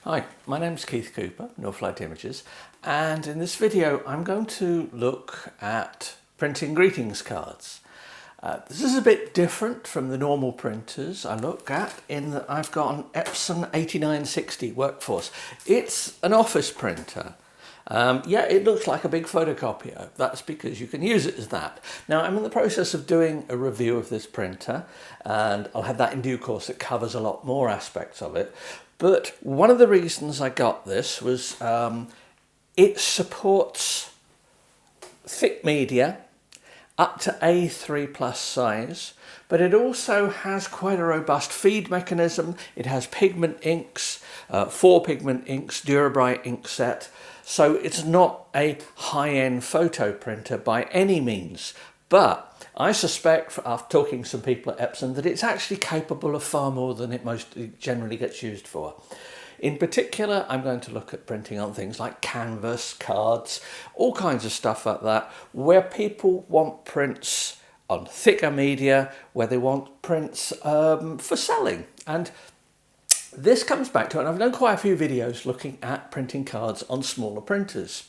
Hi, my name's Keith Cooper, Northlight Images, and in this video I'm going to look at printing greetings cards. This is a bit different from the normal printers I look at in that I've got an Epson 8960 Workforce. It's an office printer. Yeah, it looks like a big photocopier. That's because you can use it as that. Now, I'm in the process of doing a review of this printer, and I'll have that in due course. It covers a lot more aspects of it. But one of the reasons I got this was it supports thick media up to A3 plus size, but it also has quite a robust feed mechanism. It has pigment inks, 4 pigment inks, Durabrite ink set. So it's not a high-end photo printer by any means, but I suspect, after talking to some people at Epson, that it's actually capable of far more than it most generally gets used for. In particular, I'm going to look at printing on things like canvas, cards, all kinds of stuff like that, where people want prints on thicker media, where they want prints for selling. And this comes back to it. I've done quite a few videos looking at printing cards on smaller printers.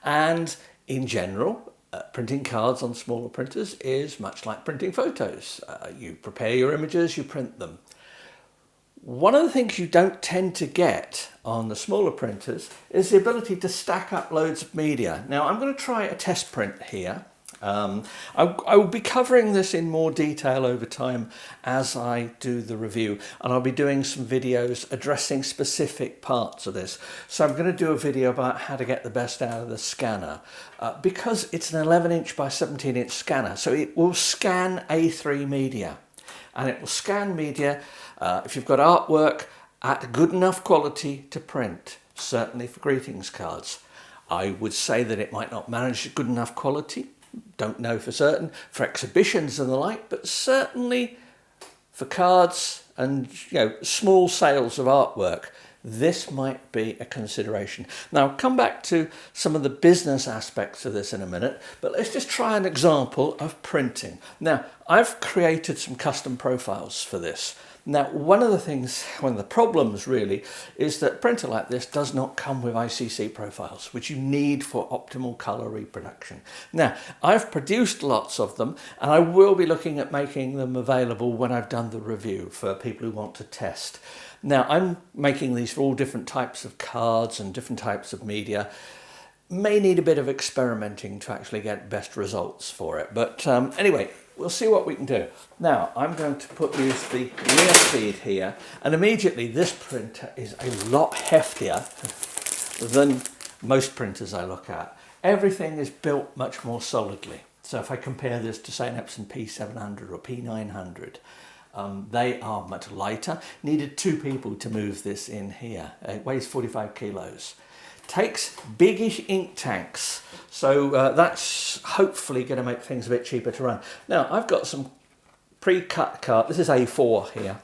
And in general, printing cards on smaller printers is much like printing photos. You prepare your images, you print them. One of the things you don't tend to get on the smaller printers is the ability to stack up loads of media. Now, I'm going to try a test print here. I will be covering this in more detail over time as I do the review, and I'll be doing some videos addressing specific parts of this. So I'm going to do a video about how to get the best out of the scanner because it's an 11-inch by 17-inch scanner, so it will scan A3 media, and it will scan media if you've got artwork at good enough quality to print, certainly for greetings cards. I would say that it might not manage good enough quality. Don't know for certain for exhibitions and the like, but certainly for cards and small sales of artwork, this might be a consideration. Now, I'll come back to some of the business aspects of this in a minute, but let's just try an example of printing. Now, I've created some custom profiles for this. Now, one of the problems really is that a printer like this does not come with ICC profiles, which you need for optimal colour reproduction. Now, I've produced lots of them, and I will be looking at making them available when I've done the review for people who want to test. Now, I'm making these for all different types of cards and different types of media. May need a bit of experimenting to actually get best results for it. But anyway, we'll see what we can do. Now, I'm going to use the near feed here, and immediately this printer is a lot heftier than most printers I look at. Everything is built much more solidly. So if I compare this to, say, an Epson P700 or P900, they are much lighter. Needed 2 people to move this in here. It weighs 45 kilos. Takes biggish ink tanks, so that's hopefully going to make things a bit cheaper to run. Now, I've got some pre-cut cards. This is A4 here.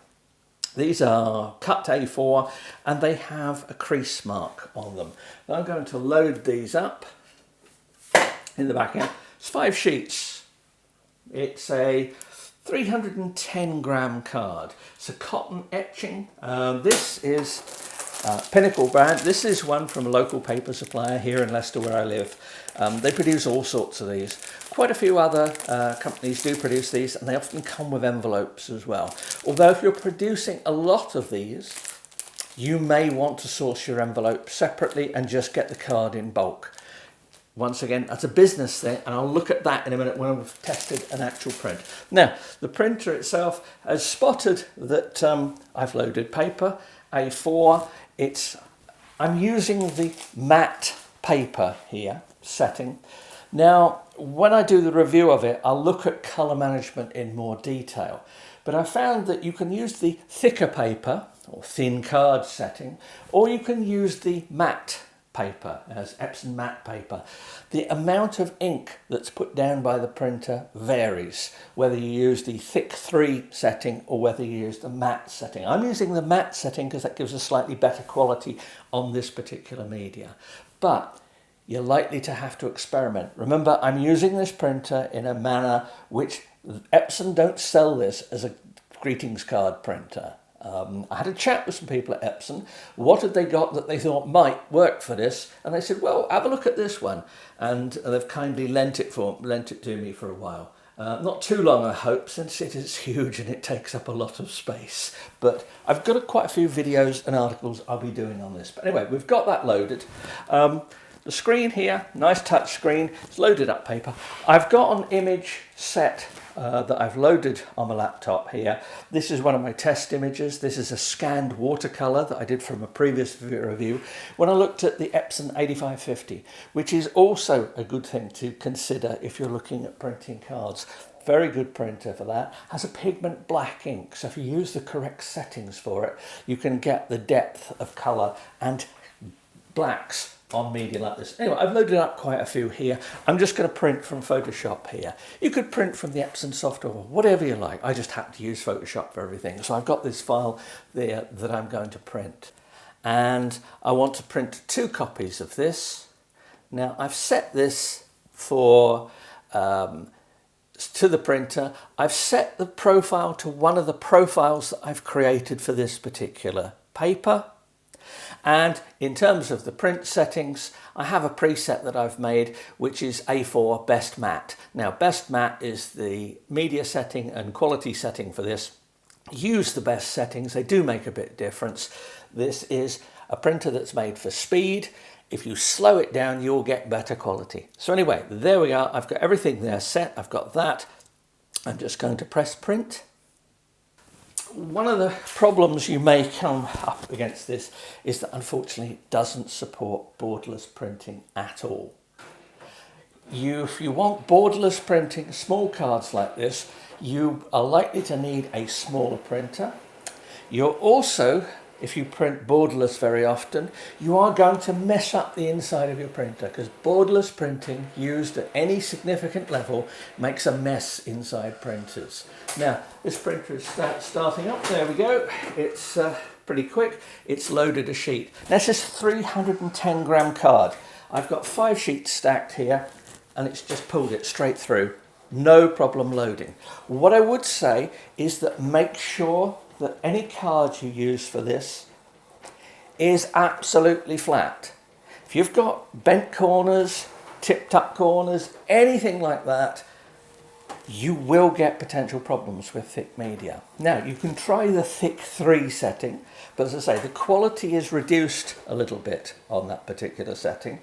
These are cut A4 and they have a crease mark on them. Now, I'm going to load these up in the back end. It's 5 sheets. It's a 310 gram card. It's a cotton etching. This is Pinnacle brand. This is one from a local paper supplier here in Leicester where I live. They produce all sorts of these. Quite a few other companies do produce these, and they often come with envelopes as well. Although if you're producing a lot of these, you may want to source your envelope separately and just get the card in bulk. Once again, that's a business thing, and I'll look at that in a minute when I've tested an actual print. Now, the printer itself has spotted that I've loaded paper, A4. I'm using the matte paper here, setting. Now, when I do the review of it, I'll look at colour management in more detail. But I found that you can use the thicker paper, or thin card setting, or you can use the matte paper, as Epson matte paper. The amount of ink that's put down by the printer varies, whether you use the thick 3 setting or whether you use the matte setting. I'm using the matte setting because that gives a slightly better quality on this particular media. But you're likely to have to experiment. Remember, I'm using this printer in a manner which Epson don't sell this as a greetings card printer. I had a chat with some people at Epson. What had they got that they thought might work for this? And they said, well, have a look at this one. And they've kindly lent it to me for a while. Not too long, I hope, since it is huge and it takes up a lot of space. But I've got quite a few videos and articles I'll be doing on this. But anyway, we've got that loaded. The screen here, nice touch screen, it's loaded up paper. I've got an image set that I've loaded on my laptop here. This is one of my test images. This is a scanned watercolour that I did from a previous review when I looked at the Epson 8550, which is also a good thing to consider if you're looking at printing cards. Very good printer for that. Has a pigment black ink, so if you use the correct settings for it, you can get the depth of colour and blacks on media like this. Anyway, I've loaded up quite a few here. I'm just going to print from Photoshop here. You could print from the Epson software, or whatever you like. I just happen to use Photoshop for everything. So I've got this file there that I'm going to print. And I want to print 2 copies of this. Now I've set this for to the printer. I've set the profile to one of the profiles that I've created for this particular paper. And in terms of the print settings, I have a preset that I've made, which is A4 Best Matte. Now, Best Matte is the media setting and quality setting for this. Use the best settings, they do make a bit of difference. This is a printer that's made for speed. If you slow it down, you'll get better quality. So anyway, there we are. I've got everything there set. I've got that. I'm just going to press print. One of the problems you may come up against this is that unfortunately it doesn't support borderless printing at all. If you want borderless printing, small cards like this, you are likely to need a smaller printer. You're also, if you print borderless very often, you are going to mess up the inside of your printer, because borderless printing used at any significant level makes a mess inside printers. Now, this printer is starting up. There we go. It's pretty quick. It's loaded a sheet. Now, this is a 310 gram card. I've got 5 sheets stacked here, and it's just pulled it straight through. No problem loading. What I would say is that make sure that any card you use for this is absolutely flat. If you've got bent corners, tipped up corners, anything like that, you will get potential problems with thick media. Now, you can try the thick 3 setting, but as I say, the quality is reduced a little bit on that particular setting.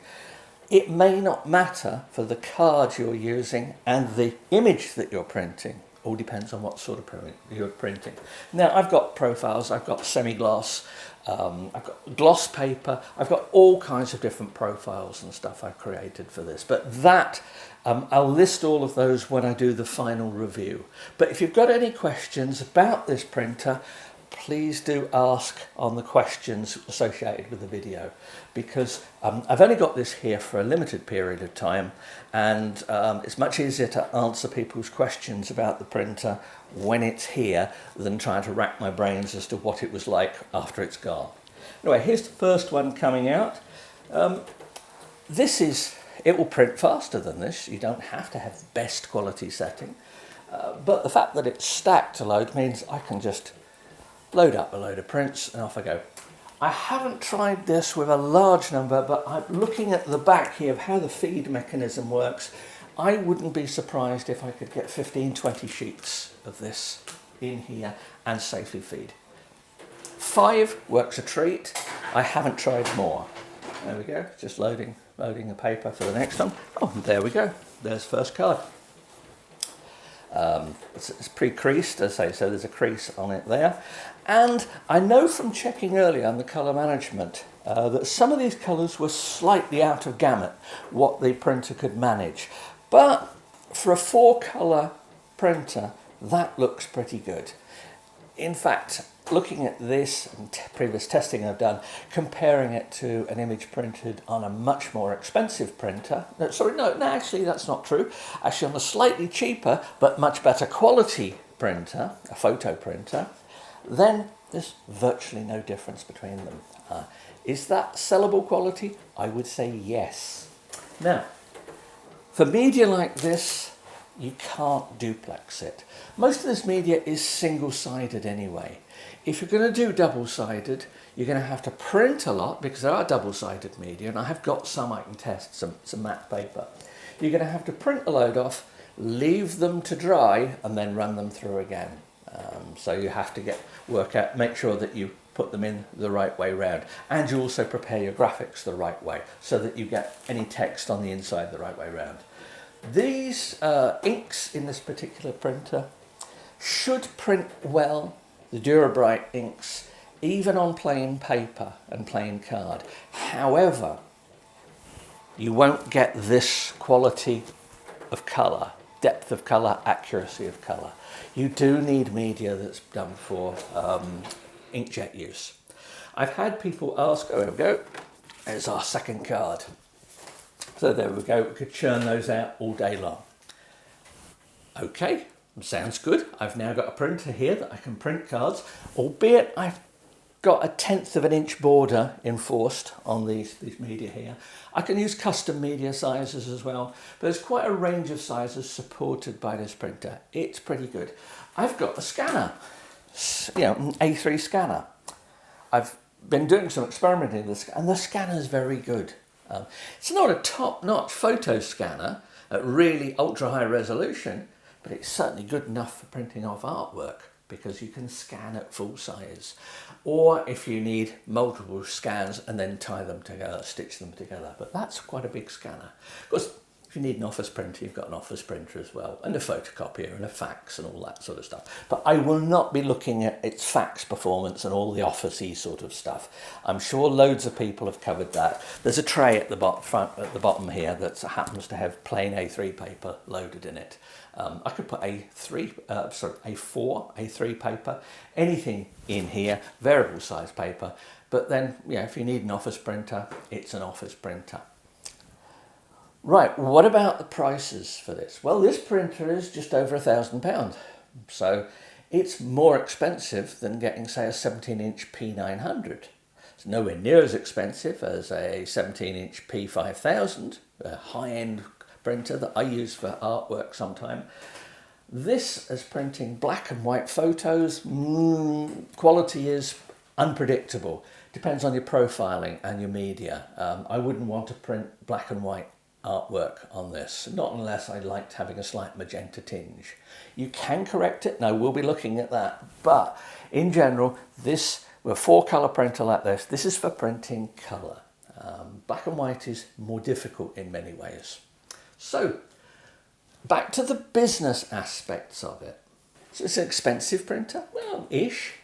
It may not matter for the card you're using and the image that you're printing. All depends on what sort of print you're printing. Now, I've got profiles, I've got semi-gloss, I've got gloss paper, I've got all kinds of different profiles and stuff I've created for this. But that, I'll list all of those when I do the final review. But if you've got any questions about this printer, please do ask on the questions associated with the video, because I've only got this here for a limited period of time, and it's much easier to answer people's questions about the printer when it's here than trying to rack my brains as to what it was like after it's gone. Anyway, here's the first one coming out. It will print faster than this. You don't have to have the best quality setting, but the fact that it's stacked to load means I can just load up a load of prints and off I go. I haven't tried this with a large number, but I'm looking at the back here of how the feed mechanism works. I wouldn't be surprised if I could get 15-20 sheets of this in here and safely feed. 5 works a treat. I haven't tried more. There we go, just loading the paper for the next one. Oh, there we go, there's first card. It's pre-creased, as I say, so there's a crease on it there. And I know from checking earlier on the colour management that some of these colours were slightly out of gamut, what the printer could manage. But for a 4-colour printer, that looks pretty good. In fact, looking at this and previous testing I've done, comparing it to an image printed on a much more expensive printer, actually that's not true. Actually on a slightly cheaper but much better quality printer, a photo printer, then there's virtually no difference between them. Is that sellable quality? I would say yes. Now, for media like this, you can't duplex it. Most of this media is single-sided anyway. If you're going to do double-sided, you're going to have to print a lot because there are double-sided media, and I have got some I can test, some matte paper. You're going to have to print a load off, leave them to dry, and then run them through again. So you have to make sure that you put them in the right way round, and you also prepare your graphics the right way so that you get any text on the inside the right way round. These inks in this particular printer should print well, the Durabrite inks, even on plain paper and plain card. However, you won't get this quality of colour, depth of colour, accuracy of colour. You do need media that's done for inkjet use. I've had people ask, oh, there we go, there's our second card. So there we go, we could churn those out all day long. Okay, sounds good. I've now got a printer here that I can print cards, albeit I've got a 1/10 of an inch border enforced on these media here. I can use custom media sizes as well, but there's quite a range of sizes supported by this printer. It's pretty good. I've got a scanner, an A3 scanner. I've been doing some experimenting with this, and the scanner is very good. It's not a top-notch photo scanner at really ultra-high resolution, but it's certainly good enough for printing off artwork because you can scan at full size. Or if you need multiple scans and then tie them together, stitch them together. But that's quite a big scanner. Of course, if you need an office printer, you've got an office printer as well, and a photocopier and a fax and all that sort of stuff. But I will not be looking at its fax performance and all the office-y sort of stuff. I'm sure loads of people have covered that. There's a tray at the bottom here that happens to have plain A3 paper loaded in it. I could put A4, A3 paper, anything in here, variable size paper. But then, if you need an office printer, it's an office printer. Right, what about the prices for this? Well, this printer is just over £1,000. So it's more expensive than getting, say, a 17-inch P900. It's nowhere near as expensive as a 17-inch P5000, a high-end printer that I use for artwork sometime. This is printing black and white photos. Quality is unpredictable. Depends on your profiling and your media. I wouldn't want to print black and white artwork on this, not unless I liked having a slight magenta tinge. You can correct it, and I will be looking at that, but in general, with a 4-colour printer like this is for printing colour. Black and white is more difficult in many ways. So, back to the business aspects of it. So it's an expensive printer? Well, ish.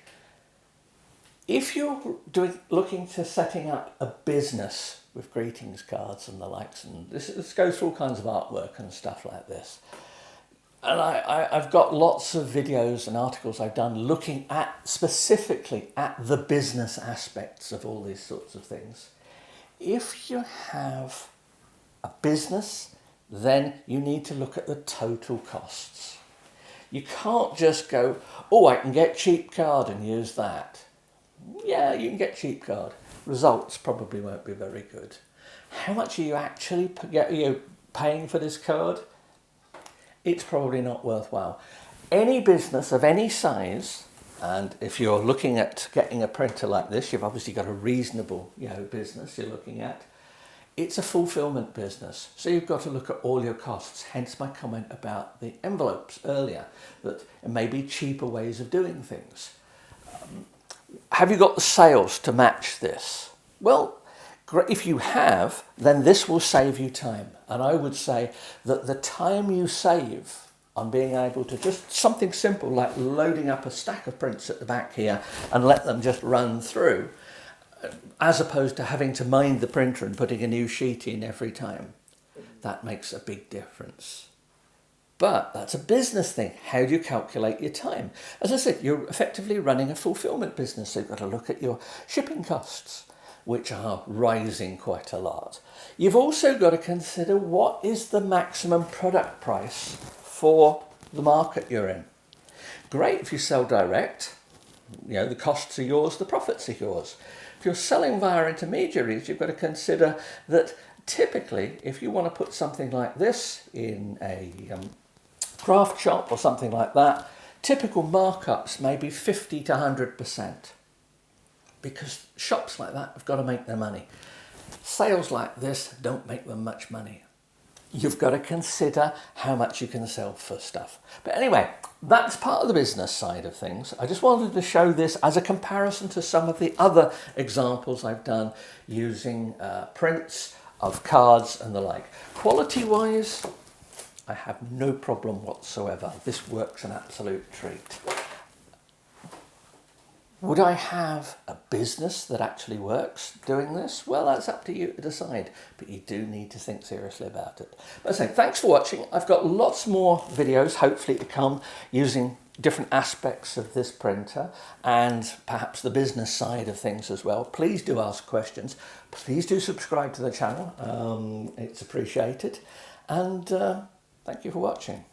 If you're looking to setting up a business with greetings cards and the likes, and this goes through all kinds of artwork and stuff like this. And I've got lots of videos and articles I've done looking specifically at the business aspects of all these sorts of things. If you have a business, then you need to look at the total costs. You can't just go, oh, I can get cheap card and use that. Yeah, you can get cheap card. Results probably won't be very good. How much are you actually paying for this card? It's probably not worthwhile. Any business of any size, and if you're looking at getting a printer like this, you've obviously got a reasonable business you're looking at. It's a fulfillment business, so you've got to look at all your costs, hence my comment about the envelopes earlier, that there may be cheaper ways of doing things. Have you got the sales to match this? Well, if you have, then this will save you time. And I would say that the time you save on being able to just something simple like loading up a stack of prints at the back here and let them just run through, as opposed to having to mind the printer and putting a new sheet in every time, that makes a big difference. But that's a business thing. How do you calculate your time? As I said, you're effectively running a fulfillment business, so you've got to look at your shipping costs, which are rising quite a lot. You've also got to consider what is the maximum product price for the market you're in. Great if you sell direct, the costs are yours, the profits are yours. If you're selling via intermediaries, you've got to consider that typically, if you want to put something like this in a craft shop or something like that, typical markups may be 50 to 100%, because shops like that have got to make their money. Sales like this don't make them much money. You've got to consider how much you can sell for stuff. But anyway, that's part of the business side of things. I just wanted to show this as a comparison to some of the other examples I've done using prints of cards and the like. Quality-wise, I have no problem whatsoever. This works an absolute treat. Would I have a business that actually works doing this? Well, that's up to you to decide, but you do need to think seriously about it. But I say, thanks for watching. I've got lots more videos, hopefully, to come using different aspects of this printer and perhaps the business side of things as well. Please do ask questions. Please do subscribe to the channel. It's appreciated. And thank you for watching.